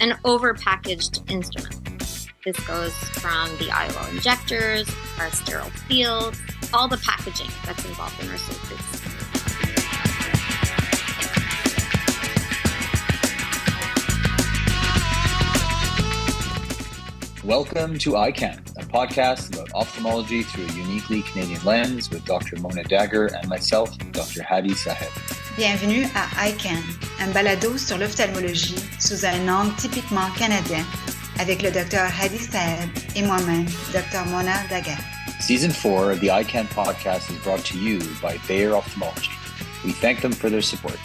and overpackaged instruments. This goes from the IOL injectors, our sterile fields, all the packaging that's involved in our surgeries. Welcome to EyeCan, a podcast about ophthalmology through a uniquely Canadian lens with Dr. Mona Dagher and myself, Dr. Hadi Sahed. Bienvenue à EyeCan, un balado sur l'ophtalmologie sous un angle typiquement canadien avec le Dr. Hadi Sahed et moi-même, Dr. Mona Dagher. Season 4 of the EyeCan podcast is brought to you by Bayer Ophthalmology. We thank them for their support.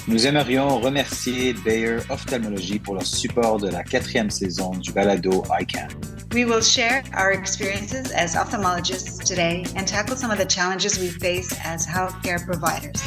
Nous aimerions remercier Bayer Ophthalmology pour leur support de la 4e saison du balado EyeCan. We will share our experiences as ophthalmologists today and tackle some of the challenges we face as healthcare providers.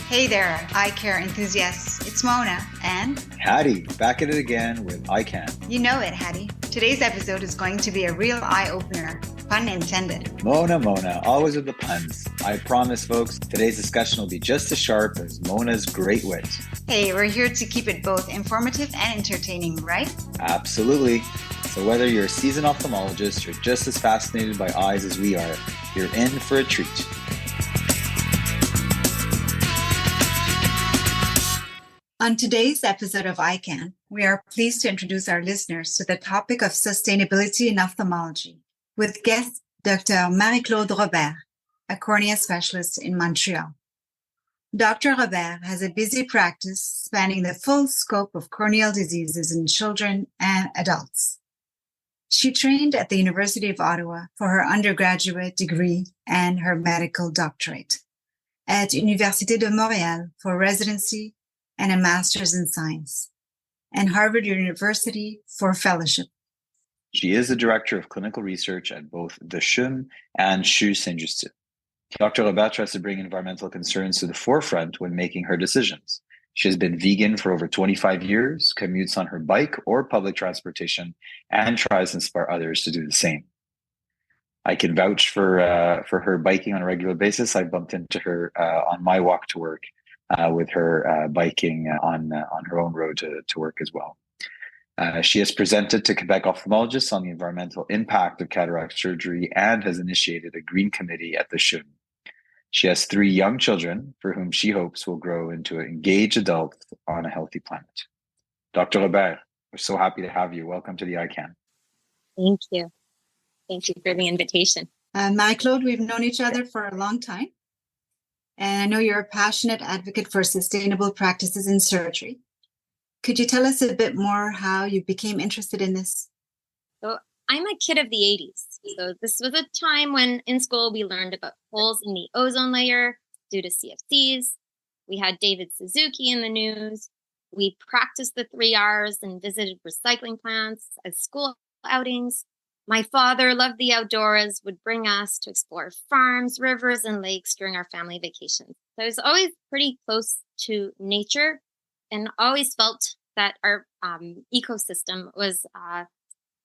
Hey there, eye care enthusiasts. It's Mona and Hadi, back at it again with EyeCan. You know it, Hadi. Today's episode is going to be a real eye-opener. Pun intended. Mona, always with the puns. I promise, folks, today's discussion will be just as sharp as Mona's great wit. Hey, we're here to keep it both informative and entertaining, right? Absolutely. So whether you're a seasoned ophthalmologist or just as fascinated by eyes as we are, you're in for a treat. On today's episode of EyeCan, we are pleased to introduce our listeners to the topic of sustainability in ophthalmology with guest Dr. Marie-Claude Robert, a cornea specialist in Montreal. Dr. Robert has a busy practice spanning the full scope of corneal diseases in children and adults. She trained at the University of Ottawa for her undergraduate degree and her medical doctorate, at Université de Montréal for residency and a master's in science, and Harvard University for fellowship. She is the director of clinical research at both the CHUM and CHU Sainte-Justine. Dr. Robert tries to bring environmental concerns to the forefront when making her decisions. She has been vegan for over 25 years, commutes on her bike or public transportation, and tries to inspire others to do the same. I can vouch for her biking on a regular basis. I bumped into her on my walk to work with her biking on her own road to work as well. She has presented to Quebec ophthalmologists on the environmental impact of cataract surgery and has initiated a green committee at the CHUM. She has 3 young children for whom she hopes will grow into engaged adults on a healthy planet. Dr. Robert, we're so happy to have you. Welcome to the EyeCan. Thank you. Thank you for the invitation. Marie-Claude, we've known each other for a long time. And I know you're a passionate advocate for sustainable practices in surgery. Could you tell us a bit more how you became interested in this? So I'm a kid of the 80s. So this was a time when in school we learned about holes in the ozone layer due to CFCs. We had David Suzuki in the news. We practiced the 3 R's and visited recycling plants as school outings. My father loved the outdoors, would bring us to explore farms, rivers, and lakes during our family vacations. So I was always pretty close to nature and always felt that our ecosystem was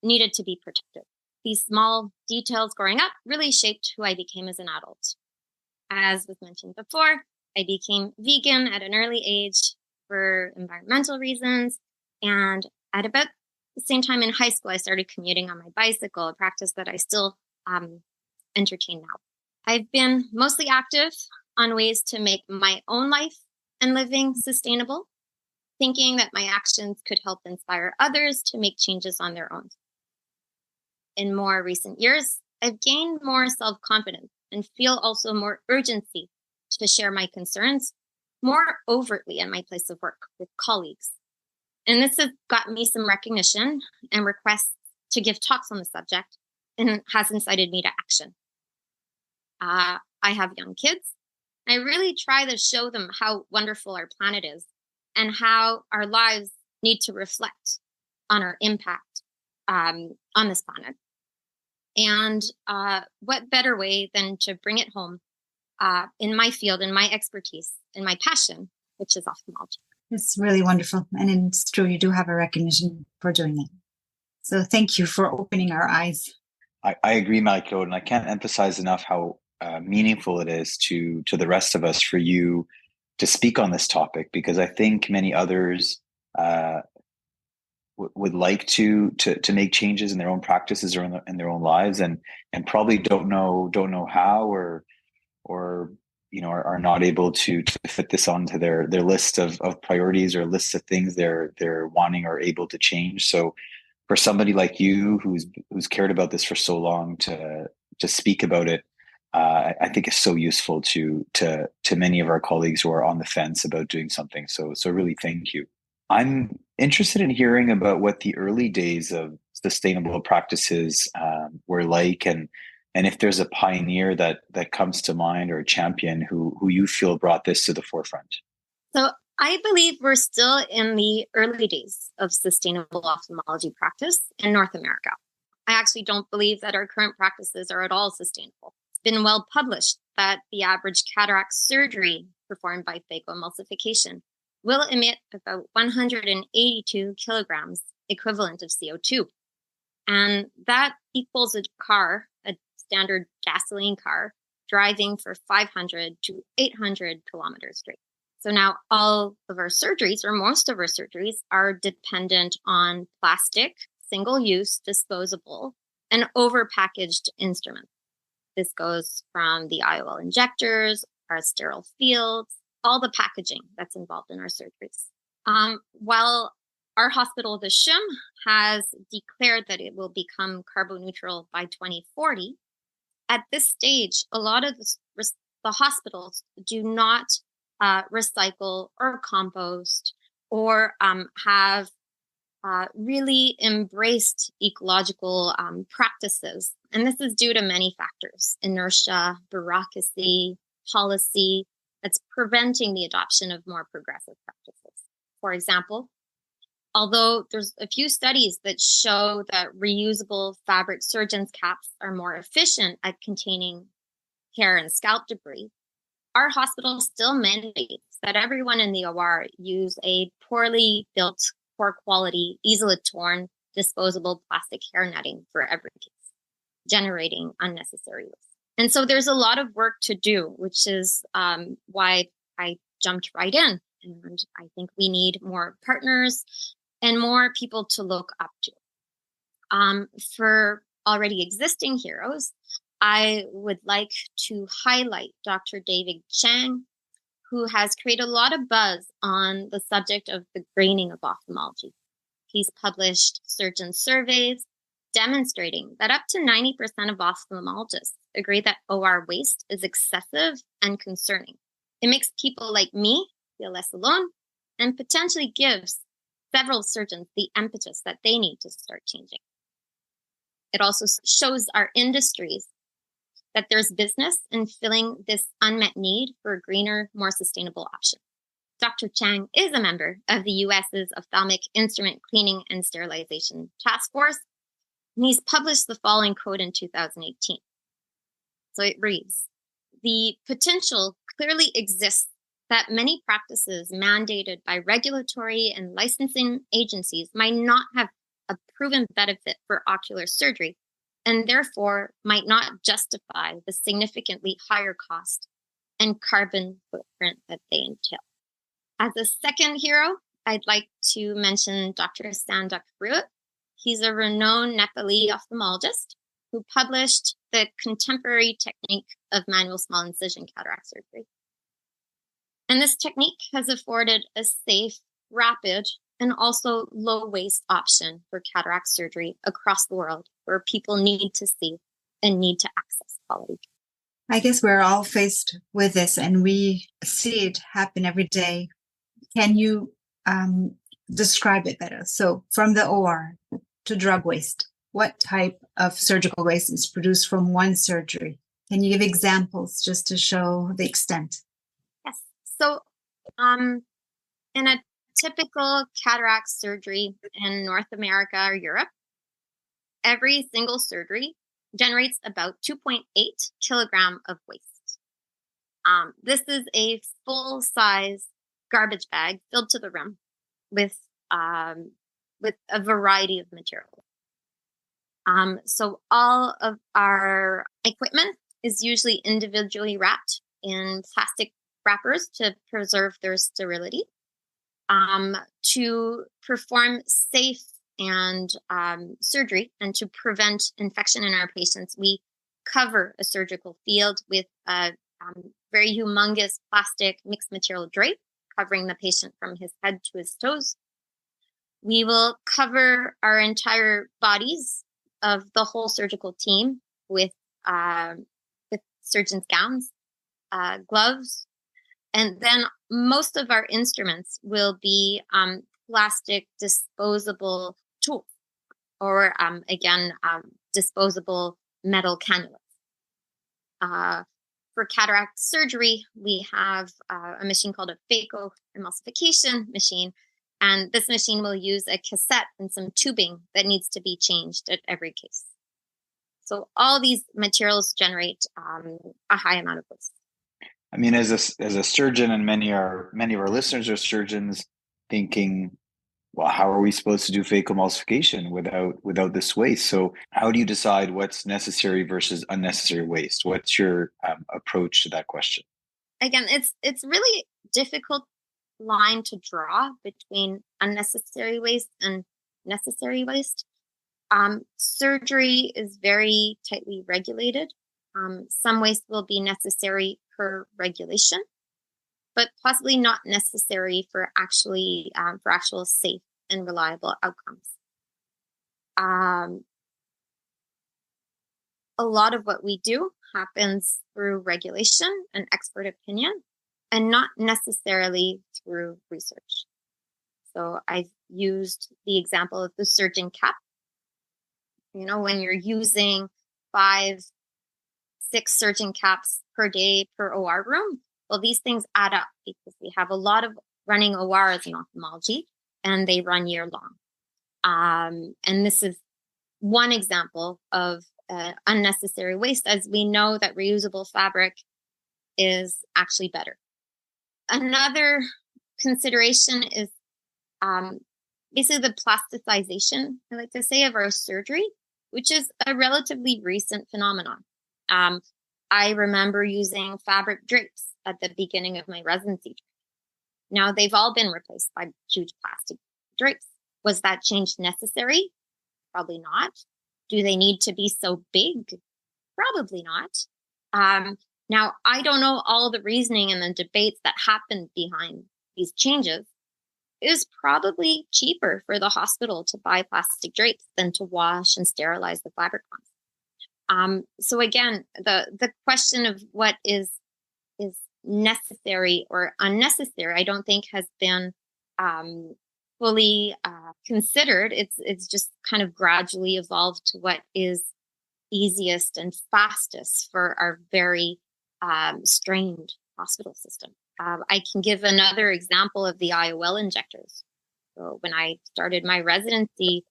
needed to be protected. These small details growing up really shaped who I became as an adult. As was mentioned before, I became vegan at an early age for environmental reasons. And at about the same time in high school, I started commuting on my bicycle, a practice that I still entertain now. I've been mostly active on ways to make my own life and living sustainable, thinking that my actions could help inspire others to make changes on their own. In more recent years, I've gained more self-confidence and feel also more urgency to share my concerns more overtly in my place of work with colleagues. And this has got me some recognition and requests to give talks on the subject and has incited me to action. I have young kids. I really try to show them how wonderful our planet is and how our lives need to reflect on our impact on this planet. And what better way than to bring it home in my field, in my expertise, in my passion, which is ophthalmology. It's really wonderful. And it's true, you do have a recognition for doing it. So thank you for opening our eyes. I agree, Marie-Claude, and I can't emphasize enough how meaningful it is to the rest of us for you speak on this topic, because I think many others would like to make changes in their own practices or in their own lives, and probably don't know how, or are not able to fit this onto their list of priorities, or lists of things they're wanting or able to change. So for somebody like you who's cared about this for so long to speak about it, I think is so useful to many of our colleagues who are on the fence about doing something. So really, thank you. I'm interested in hearing about what the early days of sustainable practices were like, and if there's a pioneer that comes to mind, or a champion who you feel brought this to the forefront. So I believe we're still in the early days of sustainable ophthalmology practice in North America. I actually don't believe that our current practices are at all sustainable. It's been well published that the average cataract surgery performed by phacoemulsification will emit about 182 kilograms equivalent of CO2. And that equals a standard gasoline car, driving for 500 to 800 kilometers straight. So now all of our surgeries, or most of our surgeries, are dependent on plastic, single-use, disposable, and overpackaged instruments. This goes from the IOL injectors, our sterile fields, all the packaging that's involved in our surgeries. While our hospital, the CHUM, has declared that it will become carbon neutral by 2040, at this stage, a lot of the hospitals do not recycle or compost, or have really embraced ecological practices. And this is due to many factors: inertia, bureaucracy, policy, that's preventing the adoption of more progressive practices. For example, although there's a few studies that show that reusable fabric surgeon's caps are more efficient at containing hair and scalp debris, our hospital still mandates that everyone in the OR use a poorly built, poor quality, easily torn, disposable plastic hair netting for every case, generating unnecessary waste. And so there's a lot of work to do, which is why I jumped right in. And I think we need more partners and more people to look up to. For already existing heroes, I would like to highlight Dr. David Chang, who has created a lot of buzz on the subject of the graining of ophthalmology. He's published surgeon surveys demonstrating that up to 90% of ophthalmologists agree that OR waste is excessive and concerning. It makes people like me feel less alone, and potentially gives several surgeons the impetus that they need to start changing. It also shows our industries that there's business in filling this unmet need for a greener, more sustainable option. Dr. Chang is a member of the US's Ophthalmic Instrument Cleaning and Sterilization Task Force, and he's published the following quote in 2018. So it reads, "The potential clearly exists that many practices mandated by regulatory and licensing agencies might not have a proven benefit for ocular surgery, and therefore might not justify the significantly higher cost and carbon footprint that they entail." As a second hero, I'd like to mention Dr. Sandak Fruit. He's a renowned Nepali ophthalmologist who published the contemporary technique of manual small incision cataract surgery. And this technique has afforded a safe, rapid, and also low waste option for cataract surgery across the world, where people need to see and need to access quality. I guess we're all faced with this, and we see it happen every day. Can you describe it better? So from the OR to drug waste, what type of surgical waste is produced from one surgery? Can you give examples just to show the extent? Yes. So in a typical cataract surgery in North America or Europe, every single surgery generates about 2.8 kilogram of waste. This is a full-size garbage bag filled to the rim with a variety of materials. So all of our equipment is usually individually wrapped in plastic wrappers to preserve their sterility. To perform safe and surgery and to prevent infection in our patients, we cover a surgical field with a very humongous plastic mixed material drape covering the patient from his head to his toes. We will cover our entire bodies of the whole surgical team with surgeon's gowns, gloves, and then most of our instruments will be plastic disposable tools, or disposable metal cannulas. For cataract surgery, we have a machine called a phacoemulsification machine, and this machine will use a cassette and some tubing that needs to be changed at every case. So all these materials generate a high amount of waste. I mean, as a surgeon, and many of our listeners are surgeons, thinking, well, how are we supposed to do phacoemulsification without this waste? So how do you decide what's necessary versus unnecessary waste? What's your approach to that question? Again, it's really difficult line to draw between unnecessary waste and necessary waste. Surgery is very tightly regulated. Some waste will be necessary per regulation, but possibly not necessary for actual safe and reliable outcomes. A lot of what we do happens through regulation and expert opinion, and not necessarily through research. So I've used the example of the surgeon cap. When you're using 5-6 surgeon caps per day per OR room, well, these things add up because we have a lot of running ORs in ophthalmology, and they run year long. And this is one example of unnecessary waste, as we know that reusable fabric is actually better. Another consideration is basically the plasticization, I like to say, of our surgery, which is a relatively recent phenomenon. I remember using fabric drapes at the beginning of my residency. Now they've all been replaced by huge plastic drapes. Was that change necessary? Probably not. Do they need to be so big? Probably not. Now, I don't know all the reasoning and the debates that happened behind these changes. It was probably cheaper for the hospital to buy plastic drapes than to wash and sterilize the fabric ones. So again, the question of what is necessary or unnecessary, I don't think has been fully considered. It's just kind of gradually evolved to what is easiest and fastest for our very strained hospital system. I can give another example of the IOL injectors. So when I started my residency,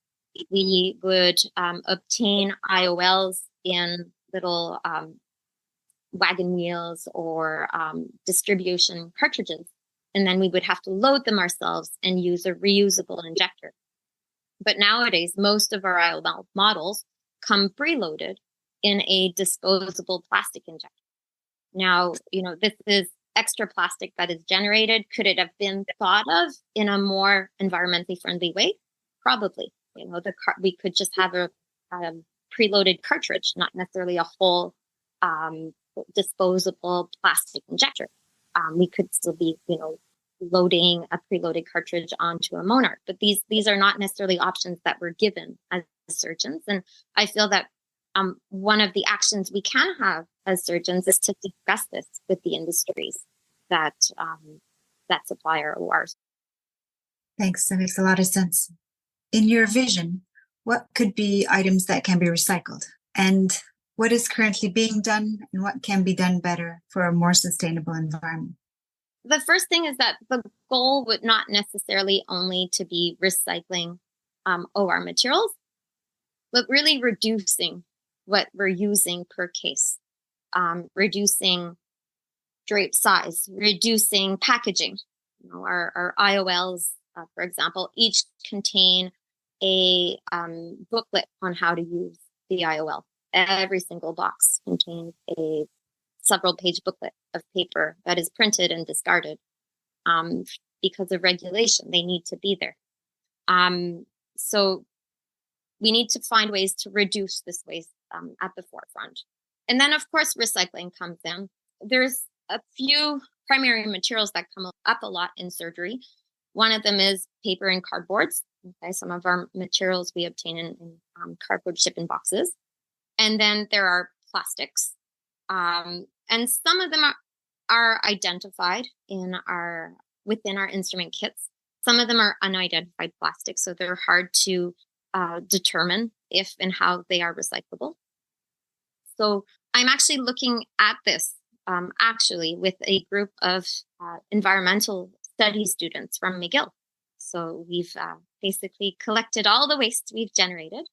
we would obtain IOLs in little wagon wheels or distribution cartridges. And then we would have to load them ourselves and use a reusable injector. But nowadays, most of our IOL models come preloaded in a disposable plastic injector. Now, this is extra plastic that is generated. Could it have been thought of in a more environmentally friendly way? Probably. We could just have a preloaded cartridge, not necessarily a whole disposable plastic injector. We could still be, loading a preloaded cartridge onto a Monarch, but these are not necessarily options that we're given as surgeons. And I feel that one of the actions we can have as surgeons is to discuss this with the industries that supply our ORs. Thanks. That makes a lot of sense. In your vision, what could be items that can be recycled? And what is currently being done and what can be done better for a more sustainable environment? The first thing is that the goal would not necessarily only to be recycling OR materials, but really reducing what we're using per case, reducing drape size, reducing packaging. Our IOLs, for example, each contain a booklet on how to use the IOL. Every single box contains a several-page booklet of paper that is printed and discarded because of regulation. They need to be there. So we need to find ways to reduce this waste at the forefront. And then, of course, recycling comes in. There's a few primary materials that come up a lot in surgery. One of them is paper and cardboards. Okay, some of our materials we obtain in cardboard shipping boxes. And then there are plastics. And some of them are identified within our instrument kits. Some of them are unidentified plastics, so they're hard to determine if and how they are recyclable. So I'm actually looking at this with a group of environmental studies students from McGill. So we've basically collected all the waste we've generated,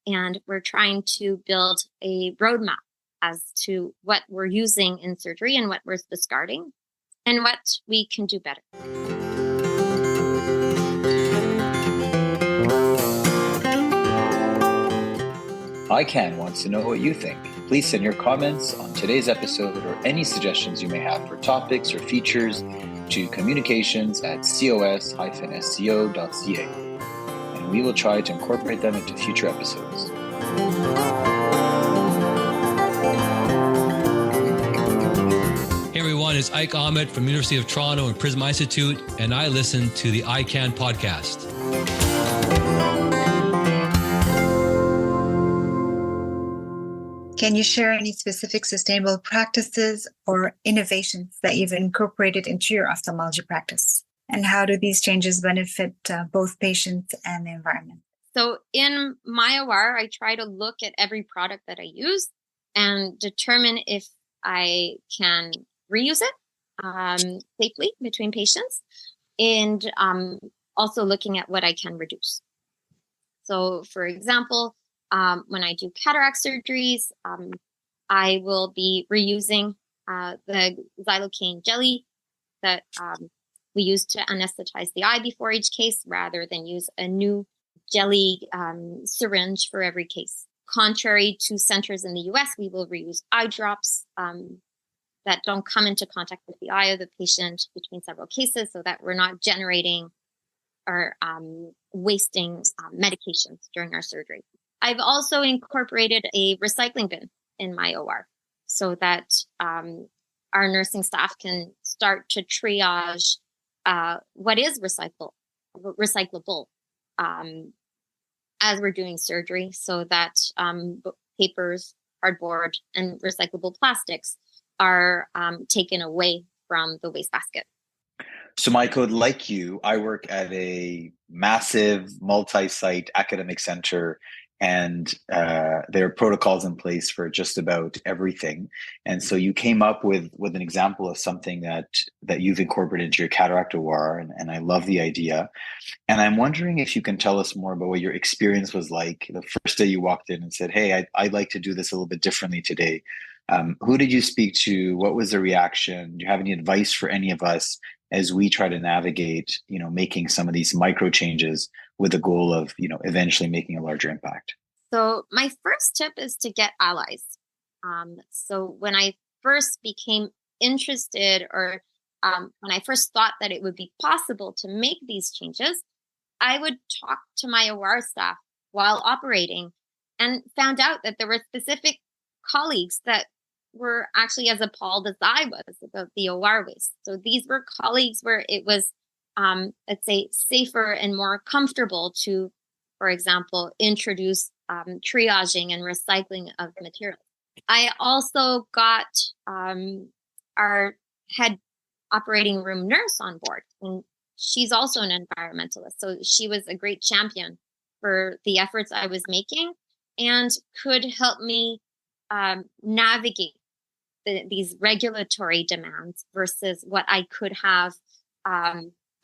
and we're trying to build a roadmap as to what we're using in surgery and what we're discarding and what we can do better. EyeCan wants to know what you think. Please send your comments on today's episode or any suggestions you may have for topics or features to communications@cos-sco.ca, and we will try to incorporate them into future episodes. Hey everyone, it's Ike Ahmed from University of Toronto and Prism Institute, and I listen to the EyeCan podcast. Can you share any specific sustainable practices or innovations that you've incorporated into your ophthalmology practice? And how do these changes benefit both patients and the environment? So in my OR, I try to look at every product that I use and determine if I can reuse it safely between patients, and also looking at what I can reduce. So for example, when I do cataract surgeries, I will be reusing the xylocaine jelly that we use to anesthetize the eye before each case, rather than use a new jelly syringe for every case. Contrary to centers in the US, we will reuse eye drops that don't come into contact with the eye of the patient between several cases, so that we're not generating or wasting medications during our surgery. I've also incorporated a recycling bin in my OR so that our nursing staff can start to triage what is recyclable as we're doing surgery, so that papers, cardboard, and recyclable plastics are taken away from the wastebasket. So Marie-Claude, like you, I work at a massive multi-site academic center, and there are protocols in place for just about everything. And so you came up with an example of something that you've incorporated into your cataract OR, and I love the idea. And I'm wondering if you can tell us more about what your experience was like the first day you walked in and said, hey, I'd like to do this a little bit differently today. Who did you speak to? What was the reaction? Do you have any advice for any of us as we try to navigate, making some of these micro changes with the goal of, eventually making a larger impact? So my first tip is to get allies. So when I first became interested, or when I first thought that it would be possible to make these changes, I would talk to my OR staff while operating, and found out that there were specific colleagues that were actually as appalled as I was about the OR waste. So these were colleagues where it was, let's say, safer and more comfortable to, for example, introduce triaging and recycling of materials. I also got our head operating room nurse on board, and she's also an environmentalist. So she was a great champion for the efforts I was making and could help me navigate these regulatory demands versus what I could have a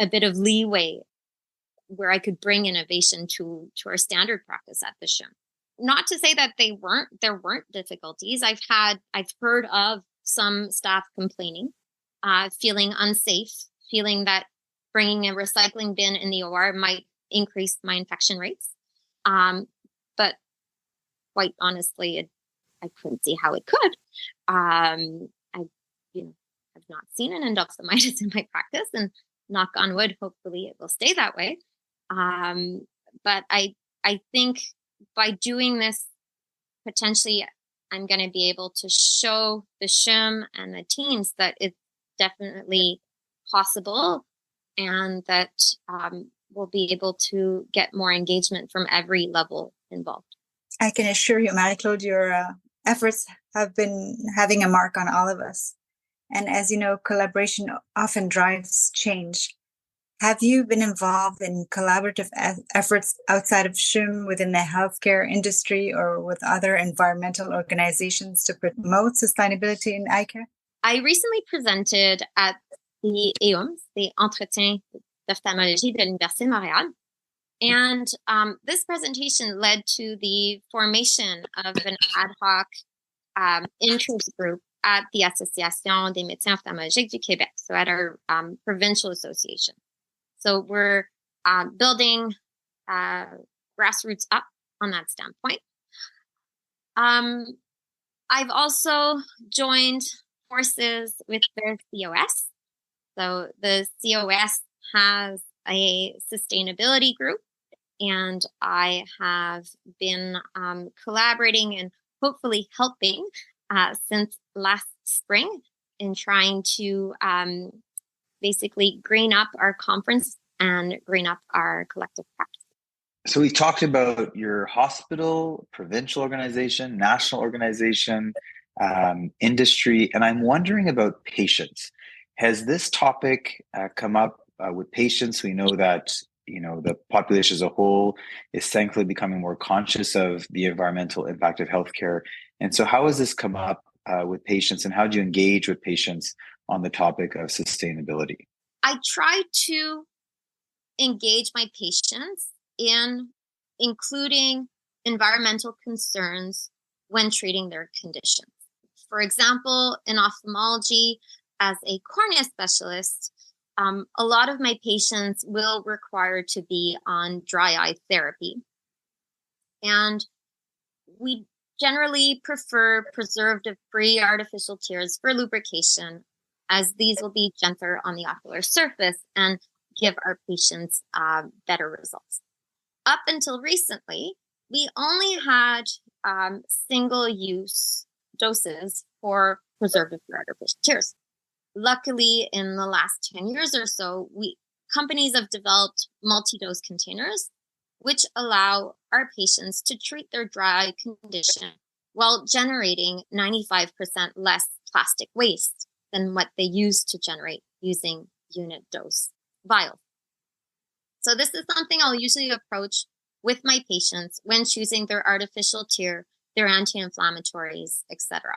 bit of leeway where I could bring innovation to our standard practice at the CHUM. Not to say that there weren't difficulties. I've heard of some staff complaining, feeling unsafe, feeling that bringing a recycling bin in the OR might increase my infection rates. But quite honestly, I couldn't see how it could. have not seen an endophthalmitis in my practice, and knock on wood, hopefully it will stay that way. But I think by doing this, potentially I'm going to be able to show the CHUM and the teams that it's definitely possible, and that we'll be able to get more engagement from every level involved. I can assure you, Marie-Claude, your efforts have been having a mark on all of us. And as you know, collaboration often drives change. Have you been involved in collaborative efforts outside of CHUM within the healthcare industry or with other environmental organizations to promote sustainability in eye care? I recently presented at the EOMS, the Entretien d'Ophthalmologie de l'Université de Montréal. And this presentation led to the formation of an ad hoc interest group at the Association des médecins ophtalmologiques du Québec, so at our provincial association. So we're building grassroots up on that standpoint. I've also joined forces with the COS. So the COS has a sustainability group, and I have been collaborating and hopefully helping since last spring in trying to basically green up our conference and green up our collective practice. So we talked about your hospital, provincial organization, national organization, industry, and I'm wondering about patients. Has this topic come up with patients? We know that the population as a whole is thankfully becoming more conscious of the environmental impact of healthcare. And so how has this come up with patients, and how do you engage with patients on the topic of sustainability? I try to engage my patients in including environmental concerns when treating their conditions. For example, in ophthalmology, as a cornea specialist, a lot of my patients will require to be on dry eye therapy. And we generally prefer preservative-free artificial tears for lubrication, as these will be gentler on the ocular surface and give our patients better results. Up until recently, we only had single-use doses for preservative-free artificial tears. Luckily, in the last 10 years or so, companies have developed multi-dose containers, which allow our patients to treat their dry eye condition while generating 95% less plastic waste than what they used to generate using unit dose vials. So this is something I'll usually approach with my patients when choosing their artificial tear, their anti-inflammatories, etc.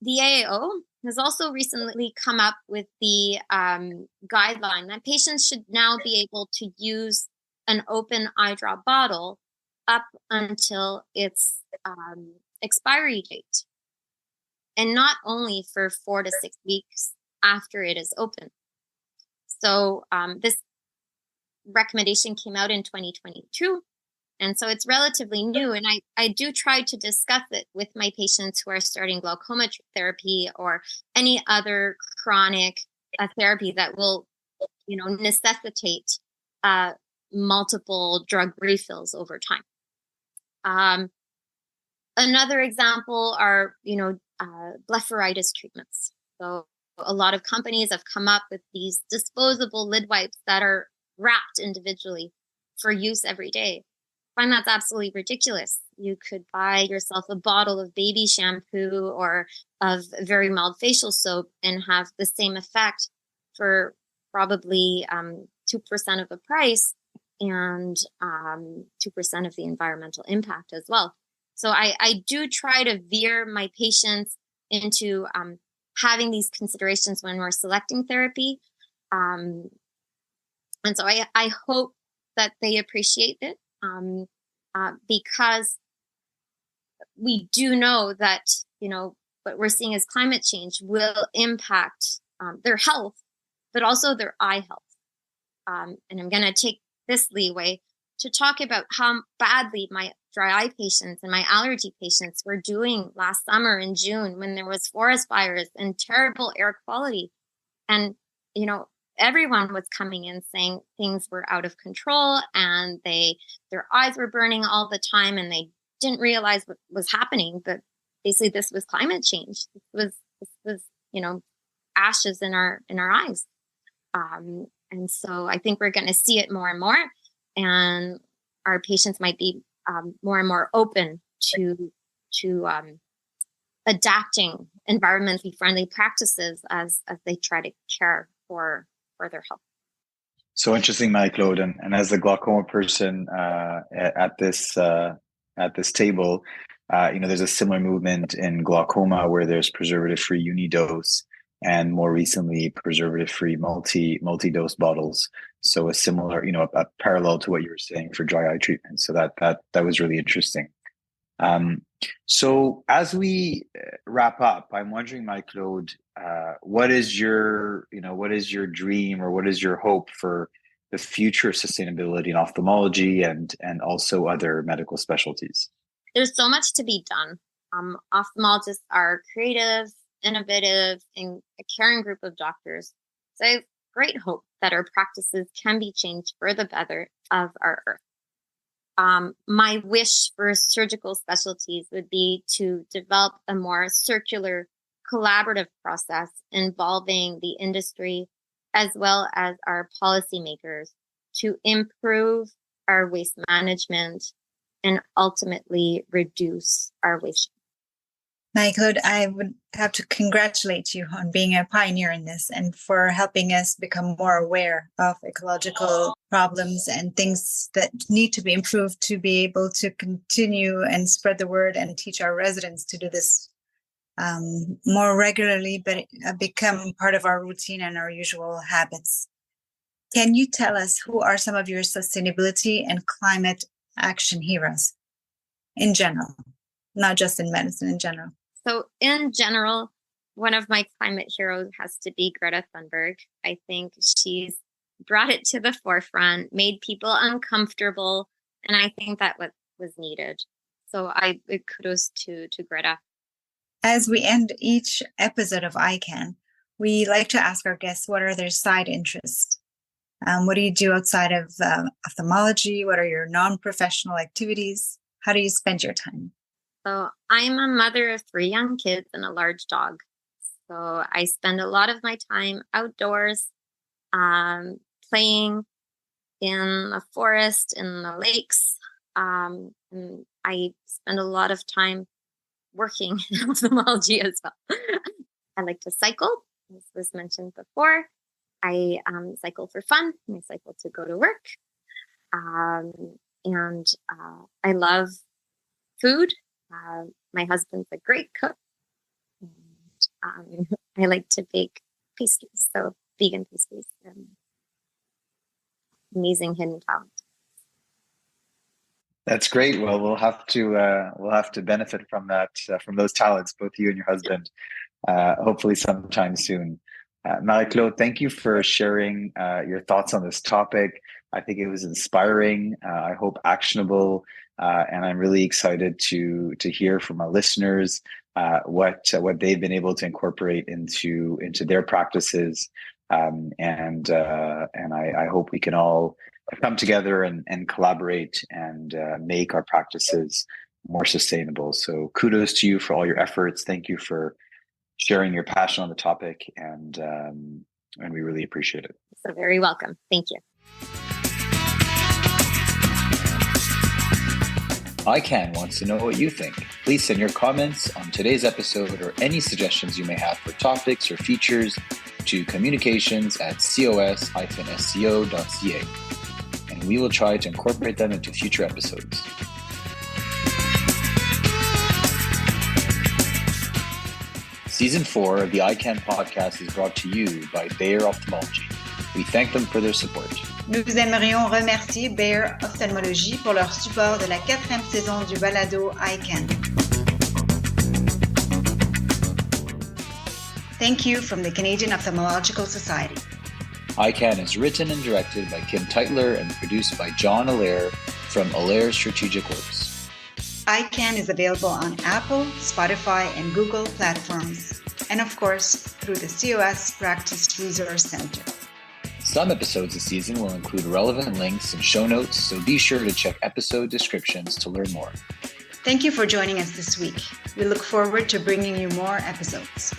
The AAO has also recently come up with the guideline that patients should now be able to use an open eye drop bottle up until its expiry date, and not only for 4 to 6 weeks after it is open. So this recommendation came out in 2022. And so it's relatively new. And I do try to discuss it with my patients who are starting glaucoma therapy or any other chronic therapy that will, necessitate multiple drug refills over time. Another example are, blepharitis treatments. So a lot of companies have come up with these disposable lid wipes that are wrapped individually for use every day. I find that's absolutely ridiculous. You could buy yourself a bottle of baby shampoo or of very mild facial soap and have the same effect for probably 2% of the price and 2% of the environmental impact as well. So I do try to veer my patients into having these considerations when we're selecting therapy. And so I hope that they appreciate it. Because we do know that, what we're seeing as climate change will impact their health, but also their eye health. And I'm going to take this leeway to talk about how badly my dry eye patients and my allergy patients were doing last summer in June when there was forest fires and terrible air quality. And, everyone was coming in saying things were out of control and their eyes were burning all the time and they didn't realize what was happening. But basically this was climate change. This was ashes in our eyes. And so I think we're going to see it more and more, and our patients might be more and more open to adapting environmentally friendly practices as they try to care for their health. So interesting, Marie-Claude, and as the glaucoma person at this table, there's a similar movement in glaucoma where there's preservative-free unidose, and more recently preservative-free multi-dose bottles. So a similar, a parallel to what you were saying for dry eye treatment. So that was really interesting. So as we wrap up, I'm wondering, Marie-Claude, what is your dream, or what is your hope for the future of sustainability in ophthalmology and also other medical specialties? There's so much to be done. Ophthalmologists are creative, innovative, and a caring group of doctors. So I have great hope that our practices can be changed for the better of our earth. My wish for surgical specialties would be to develop a more circular, collaborative process involving the industry as well as our policymakers to improve our waste management and ultimately reduce our waste. Marie-Claude, I would have to congratulate you on being a pioneer in this and for helping us become more aware of ecological problems and things that need to be improved to be able to continue and spread the word and teach our residents to do this more regularly, but become part of our routine and our usual habits. Can you tell us who are some of your sustainability and climate action heroes in general, not just in medicine, in general? So in general, one of my climate heroes has to be Greta Thunberg. I think she's brought it to the forefront, made people uncomfortable, and I think that was needed. So kudos to Greta. As we end each episode of EyeCan, we like to ask our guests what are their side interests. What do you do outside of ophthalmology? What are your non-professional activities? How do you spend your time? So I'm a mother of 3 young kids and a large dog. So I spend a lot of my time outdoors, playing in the forest, in the lakes. And I spend a lot of time working in ophthalmology as well. I like to cycle, as was mentioned before. I cycle for fun. I cycle to go to work. And I love food. My husband's a great cook. And I like to bake pastries, so vegan pastries. Amazing hidden talent. That's great. Well, we'll have to benefit from that, from those talents, both you and your husband, hopefully sometime soon. Marie-Claude, thank you for sharing your thoughts on this topic. I think it was inspiring. I hope actionable, and I'm really excited to hear from our listeners what they've been able to incorporate into their practices, and I hope we can all come together and collaborate and make our practices more sustainable. So kudos to you for all your efforts. Thank you for sharing your passion on the topic, and we really appreciate it. So very welcome. Thank you. EyeCan wants to know what you think. Please send your comments on today's episode or any suggestions you may have for topics or features to communications@cos-sco.ca, and we will try to incorporate them into future episodes. Season 4 of the EyeCan podcast is brought to you by Bayer Ophthalmology. We thank them for their support. Nous aimerions remercier Bayer Ophthalmology pour leur support de la 4e saison du balado EyeCan. Thank you from the Canadian Ophthalmological Society. EyeCan is written and directed by Kim Teitler and produced by John Allaire from Allaire Strategic Works. EyeCan is available on Apple, Spotify, and Google platforms, and of course, through the COS Practice Resource Center. Some episodes this season will include relevant links and show notes, so be sure to check episode descriptions to learn more. Thank you for joining us this week. We look forward to bringing you more episodes.